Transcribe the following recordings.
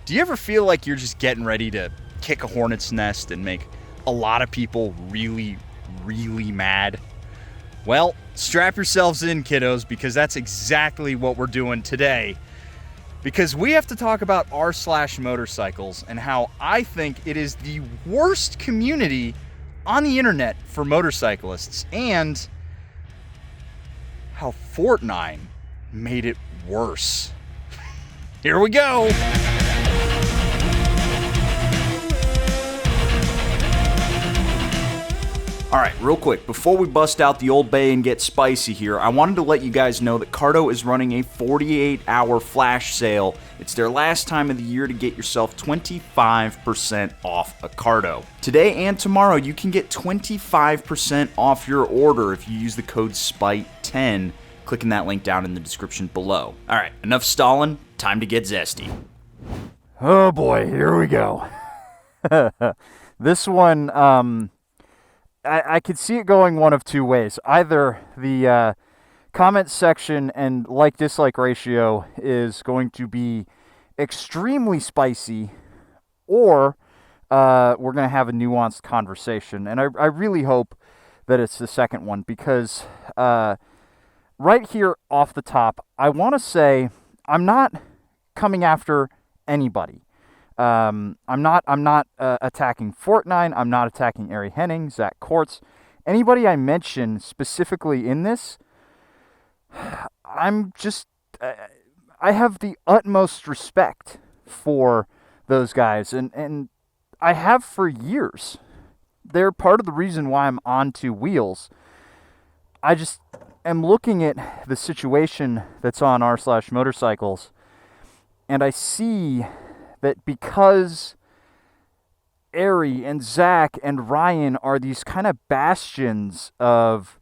Do you ever feel like you're just getting ready to kick a hornet's nest and make a lot of people really, really mad? Well, strap yourselves in, kiddos, because that's exactly what we're doing today. Because we have to talk about r/motorcycles and how I think it is the worst community on the internet for motorcyclists, and how FortNine made it worse. Here we go. Alright, real quick, before we bust out the Old Bay and get spicy here, I wanted to let you guys know that Cardo is running a 48-hour flash sale. It's their last time of the year to get yourself 25% off a Cardo. Today and tomorrow, you can get 25% off your order if you use the code SPITE10, clicking that link down in the description below. Alright, enough stalling, time to get zesty. Oh boy, here we go. This one, I could see it going one of two ways. Either the comment section and like-dislike ratio is going to be extremely spicy, or we're going to have a nuanced conversation. And I really hope that it's the second one, because right here off the top, I want to say I'm not coming after anybody. I'm not attacking FortNine. I'm not attacking Ari Henning, Zach Kortz. Anybody I mention specifically in this, I'm just, I have the utmost respect for those guys, and I have for years. They're part of the reason why I'm on two wheels. I just am looking at the situation that's on r/motorcycles, and I see that because Ari and Zach and Ryan are these kind of bastions of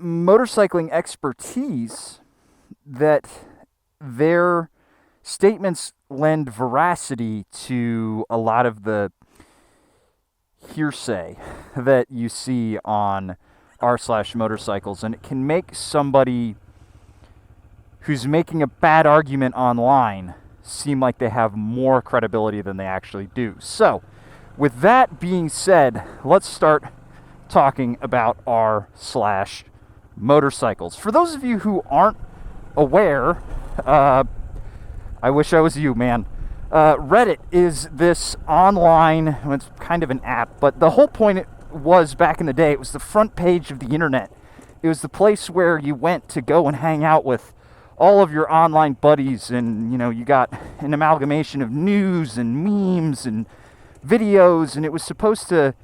motorcycling expertise, that their statements lend veracity to a lot of the hearsay that you see on r/motorcycles, and it can make somebody who's making a bad argument online seem like they have more credibility than they actually do. So, with that being said, let's start talking about r/motorcycles. For those of you who aren't aware, I wish I was you, man. Reddit is this online, well, it's kind of an app, but the whole point was, back in the day, it was the front page of the internet. It was the place where you went to go and hang out with all of your online buddies, and you got an amalgamation of news and memes and videos, and it was supposed to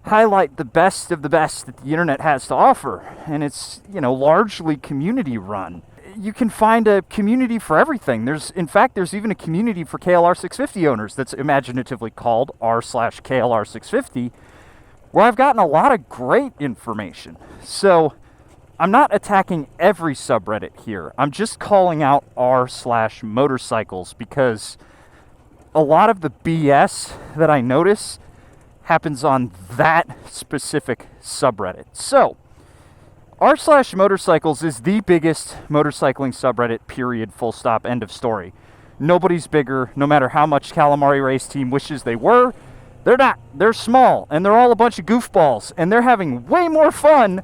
highlight the best of the best that the internet has to offer. And it's largely community run. You can find a community for everything. There's even a community for KLR 650 owners that's imaginatively called r/KLR 650, where I've gotten a lot of great information. So I'm not attacking every subreddit here. I'm just calling out r/motorcycles, because a lot of the BS that I notice happens on that specific subreddit. So, r/motorcycles is the biggest motorcycling subreddit, period, full stop, end of story. Nobody's bigger, no matter how much Calamari Race Team wishes they were. They're not. They're small, and they're all a bunch of goofballs, and they're having way more fun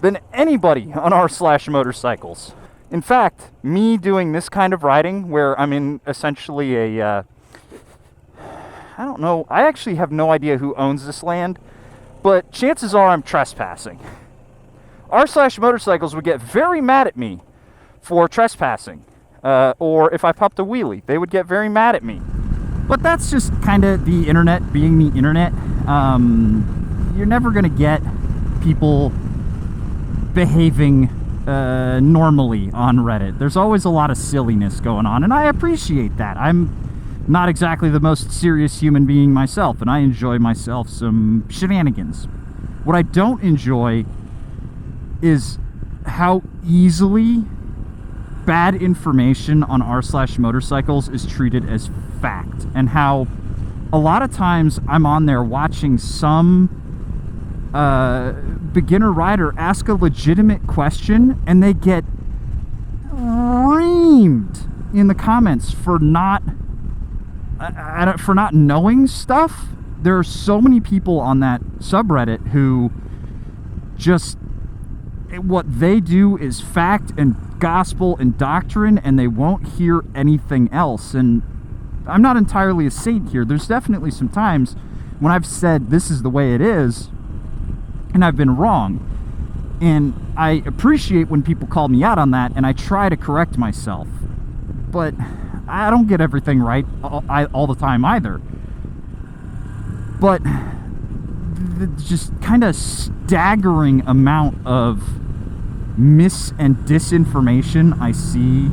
than anybody on r/motorcycles. In fact, me doing this kind of riding, where I'm in essentially a, I don't know, I actually have no idea who owns this land, but chances are I'm trespassing. r/motorcycles would get very mad at me for trespassing, or if I popped a wheelie, they would get very mad at me. But that's just kind of the internet being the internet. You're never going to get people behaving normally on Reddit. There's always a lot of silliness going on, and I appreciate that. I'm not exactly the most serious human being myself, and I enjoy myself some shenanigans. What I don't enjoy is how easily bad information on r/motorcycles is treated as fact, and how a lot of times I'm on there watching some beginner rider ask a legitimate question, and they get reamed in the comments for not for not knowing stuff. There are so many people on that subreddit who just, what they do is fact and gospel and doctrine, and they won't hear anything else. And I'm not entirely a saint here. There's definitely some times when I've said this is the way it is, and I've been wrong. And I appreciate when people call me out on that, and I try to correct myself. But I don't get everything right all the time either. But the just kind of staggering amount of mis and disinformation I see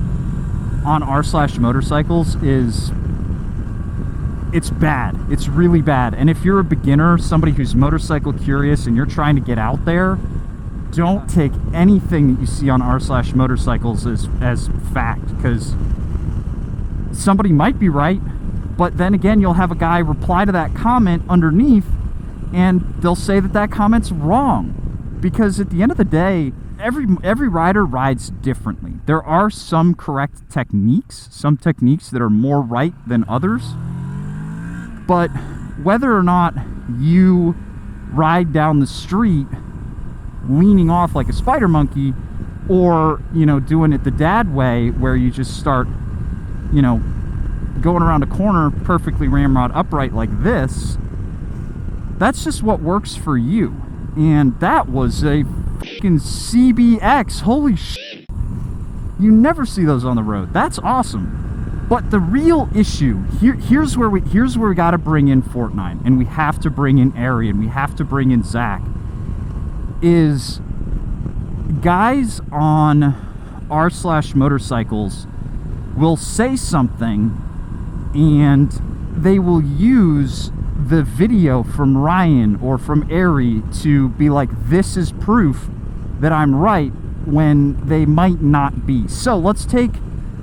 on r/motorcycles is, it's bad. It's really bad. And if you're a beginner, somebody who's motorcycle curious, and you're trying to get out there, don't take anything that you see on r/motorcycles as fact, because somebody might be right, but then again, you'll have a guy reply to that comment underneath, and they'll say that that comment's wrong. Because at the end of the day, every rider rides differently. There are some correct techniques, some techniques that are more right than others. But whether or not you ride down the street leaning off like a spider monkey, or, you know, doing it the dad way, where you just start, you know, going around a corner perfectly ramrod upright like this, that's just what works for you. And that was a fucking CBX. Holy shit. You never see those on the road. That's awesome. But the real issue here's where we got to bring in FortNine, and we have to bring in Ari, and we have to bring in Zach, is guys on r/motorcycles will say something, and they will use the video from Ryan or from Ari to be like, this is proof that I'm right, when they might not be. So let's take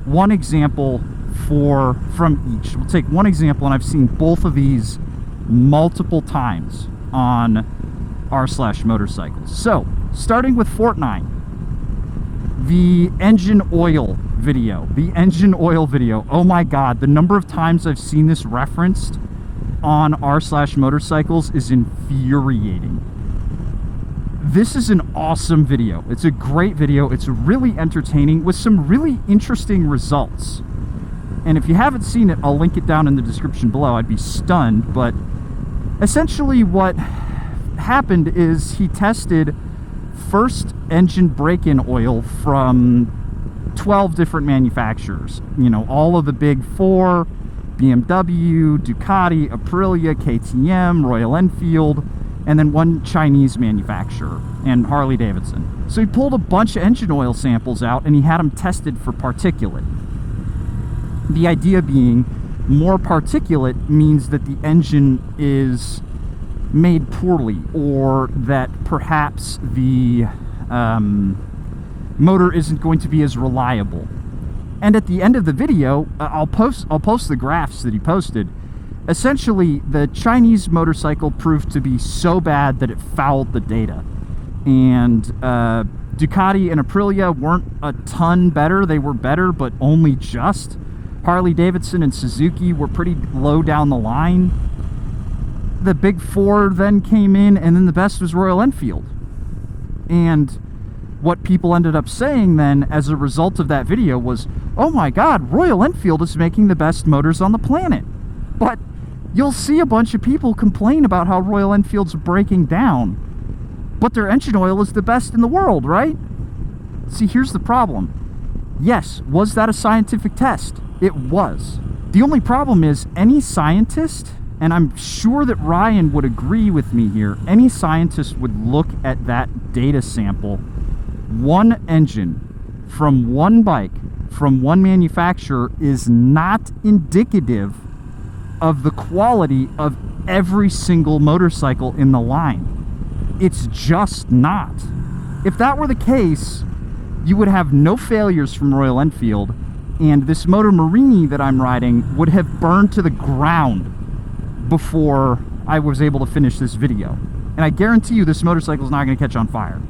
one example from each. We'll take one example, and I've seen both of these multiple times on r/motorcycles. So starting with FortNine, the engine oil video. Oh my god, the number of times I've seen this referenced on r/motorcycles is infuriating. This is an awesome video. It's a great video. It's really entertaining with some really interesting results. And if you haven't seen it, I'll link it down in the description below. I'd be stunned. But essentially what happened is he tested first engine break-in oil from 12 different manufacturers. You know, all of the big four: BMW, Ducati, Aprilia, KTM, Royal Enfield, and then one Chinese manufacturer, and Harley Davidson. So he pulled a bunch of engine oil samples out, and he had them tested for particulate. The idea being, more particulate means that the engine is made poorly, or that perhaps the motor isn't going to be as reliable. And at the end of the video, I'll post the graphs that he posted. Essentially, the Chinese motorcycle proved to be so bad that it fouled the data. And Ducati and Aprilia weren't a ton better. They were better, but only just. Harley Davidson and Suzuki were pretty low down the line. The big four then came in, and then the best was Royal Enfield. And what people ended up saying then as a result of that video was, oh my god, Royal Enfield is making the best motors on the planet. But you'll see a bunch of people complain about how Royal Enfield's breaking down, but their engine oil is the best in the world, right? See, here's the problem. Yes, was that a scientific test? It was. The only problem is, any scientist, and I'm sure that Ryan would agree with me here, any scientist would look at that data sample, one engine from one bike from one manufacturer is not indicative of the quality of every single motorcycle in the line. It's just not. If that were the case, you would have no failures from Royal Enfield, and this Motor Marini that I'm riding would have burned to the ground before I was able to finish this video. And I guarantee you this motorcycle is not going to catch on fire.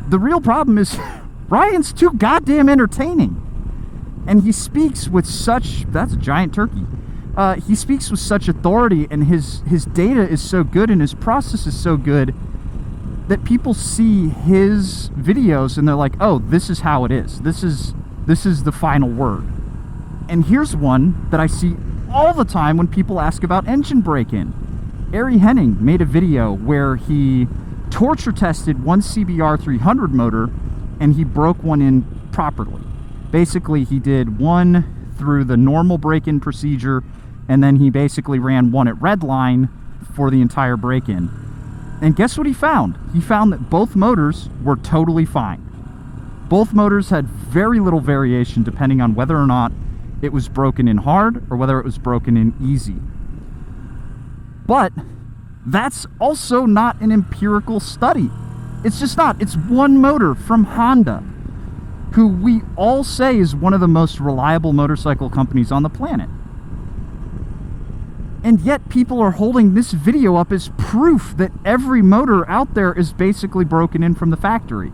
The real problem is Ryan's too goddamn entertaining. And he speaks with such, that's a giant turkey. he speaks with such authority, and his data is so good and his process is so good that people see his videos and they're like, oh, this is how it is. This is the final word. And here's one that I see all the time when people ask about engine break-in. Ari Henning made a video where he torture tested one CBR 300 motor and he broke one in properly. Basically, he did one through the normal break-in procedure, and then he basically ran one at red line for the entire break-in. And guess what he found? He found that both motors were totally fine. Both motors had very little variation depending on whether or not it was broken in hard or whether it was broken in easy. But that's also not an empirical study. It's just not. It's one motor from Honda, who we all say is one of the most reliable motorcycle companies on the planet. And yet people are holding this video up as proof that every motor out there is basically broken in from the factory.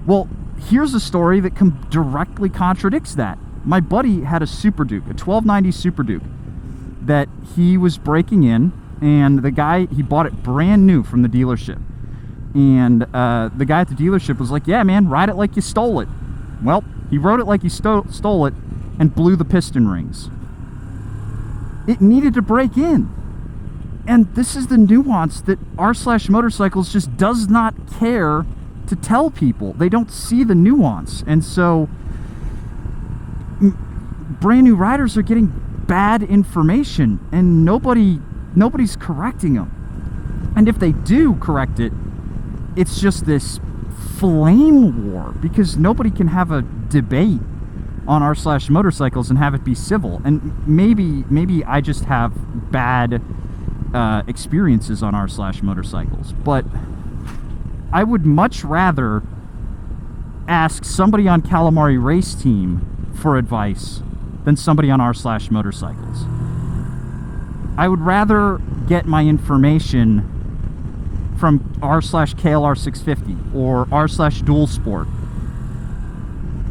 Well, here's a story that directly contradicts that. My buddy had a Super Duke, a 1290 Super Duke, that he was breaking in, and the guy, he bought it brand new from the dealership. And the guy at the dealership was like, yeah, man, ride it like you stole it. Well, he rode it like he stole it and blew the piston rings. It needed to break in. And this is the nuance that r/motorcycles just does not care to tell people. They don't see the nuance. And so brand new riders are getting bad information, and nobody's correcting them. And if they do correct it, it's just this flame war, because nobody can have a debate on r/motorcycles and have it be civil. And maybe I just have bad experiences on r/motorcycles, but I would much rather ask somebody on Calamari Race Team for advice than somebody on r/motorcycles. I would rather get my information from r/KLR 650 or r/Dual Sport,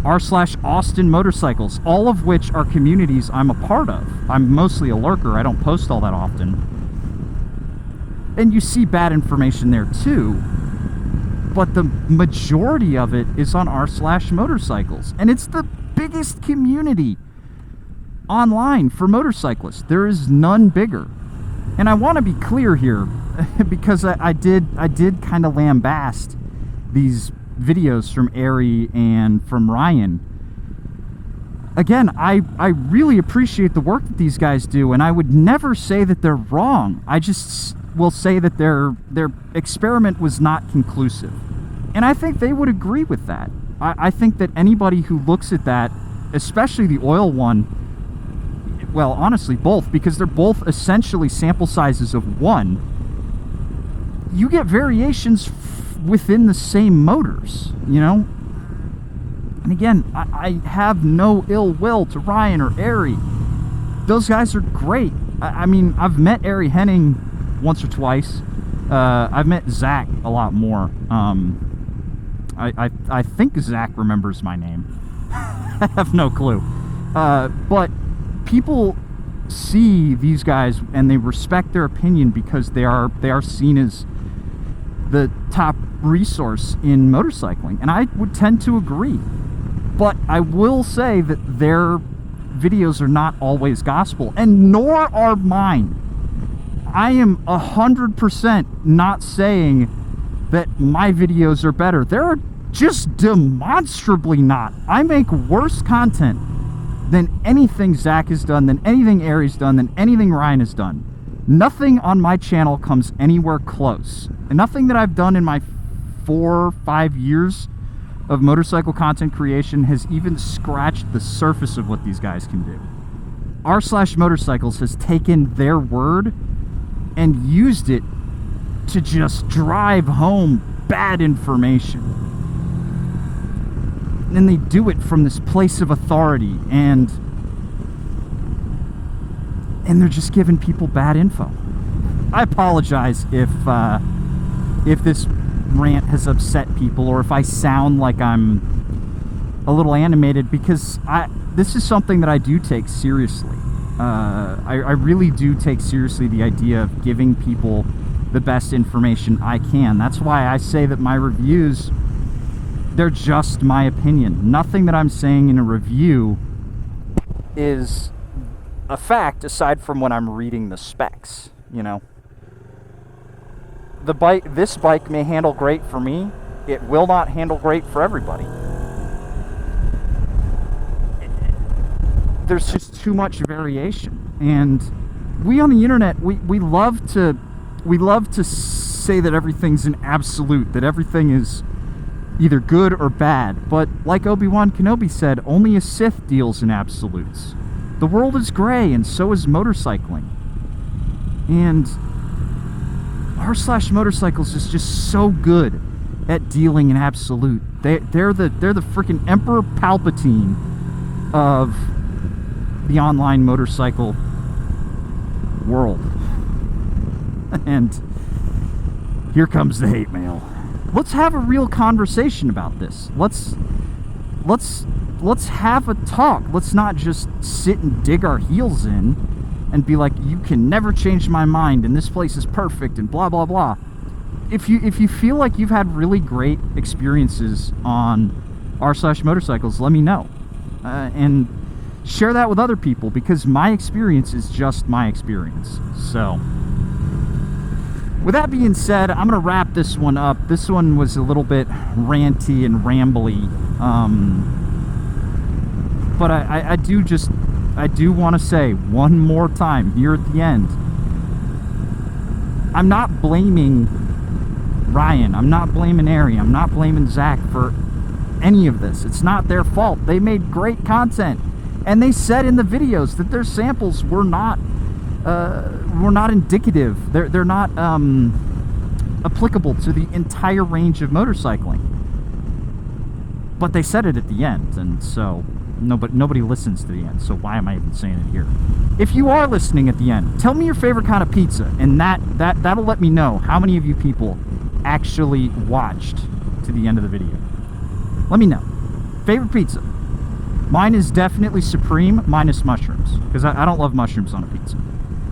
r/Austin Motorcycles, all of which are communities I'm a part of. I'm mostly a lurker. I don't post all that often. And you see bad information there too, but the majority of it is on r/motorcycles. And it's the biggest community online for motorcyclists. There is none bigger. And I want to be clear here, because I did kind of lambast these videos from Ari and from Ryan. Again, I really appreciate the work that these guys do, and I would never say that they're wrong. I just will say that their experiment was not conclusive. And I think they would agree with that. I think that anybody who looks at that, especially the oil one, well, honestly, both, because they're both essentially sample sizes of one, you get variations within the same motors, you know? And again, I have no ill will to Ryan or Ari. Those guys are great. I mean, I've met Ari Henning once or twice. I've met Zach a lot more. I think Zach remembers my name. I have no clue. But people see these guys and they respect their opinion because they are seen as the top resource in motorcycling, and I would tend to agree. But I will say that their videos are not always gospel, and nor are mine. I am 100% not saying that my videos are better. They're just demonstrably not. I make worse content than anything Zach has done, than anything Ari's done, than anything Ryan has done. Nothing on my channel comes anywhere close. And nothing that I've done in my 4 or 5 years of motorcycle content creation has even scratched the surface of what these guys can do. r/motorcycles has taken their word and used it to just drive home bad information. And they do it from this place of authority, and they're just giving people bad info. I apologize if this rant has upset people, or if I sound like I'm a little animated, because this is something that I do take seriously. I really do take seriously the idea of giving people the best information I can. That's why I say that my reviews, they're just my opinion. Nothing that I'm saying in a review is a fact aside from when I'm reading the specs, you know. This bike may handle great for me. It will not handle great for everybody. There's just too much variation, and we on the internet, we love to say that everything's an absolute, that everything is either good or bad. But like Obi-Wan Kenobi said, only a Sith deals in absolutes. The world is gray, and so is motorcycling. And r/motorcycles is just so good at dealing in absolute. They're the freaking Emperor Palpatine of the online motorcycle world. And here comes the hate mail. Let's have a real conversation about this. Let's have a talk. Let's not just sit and dig our heels in and be like, you can never change my mind and this place is perfect and blah blah blah. If you feel like you've had really great experiences on r/motorcycles, let me know. And share that with other people, because my experience is just my experience. So with that being said, I'm gonna wrap this one up. This one was a little bit ranty and rambly, but I do want to say one more time here at the end, I'm not blaming Ryan, I'm not blaming Ari, I'm not blaming Zach for any of this. It's not their fault. They made great content, and they said in the videos that their samples were not indicative. They're not applicable to the entire range of motorcycling. But they said it at the end, and so nobody listens to the end. So why am I even saying it here? If you are listening at the end, tell me your favorite kind of pizza, and that'll let me know how many of you people actually watched to the end of the video. Let me know. Favorite pizza. Mine is definitely Supreme minus mushrooms, because I don't love mushrooms on a pizza.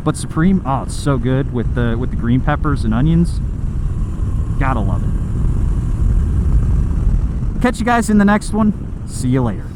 But Supreme, oh, it's so good with the green peppers and onions. Gotta love it. Catch you guys in the next one. See you later.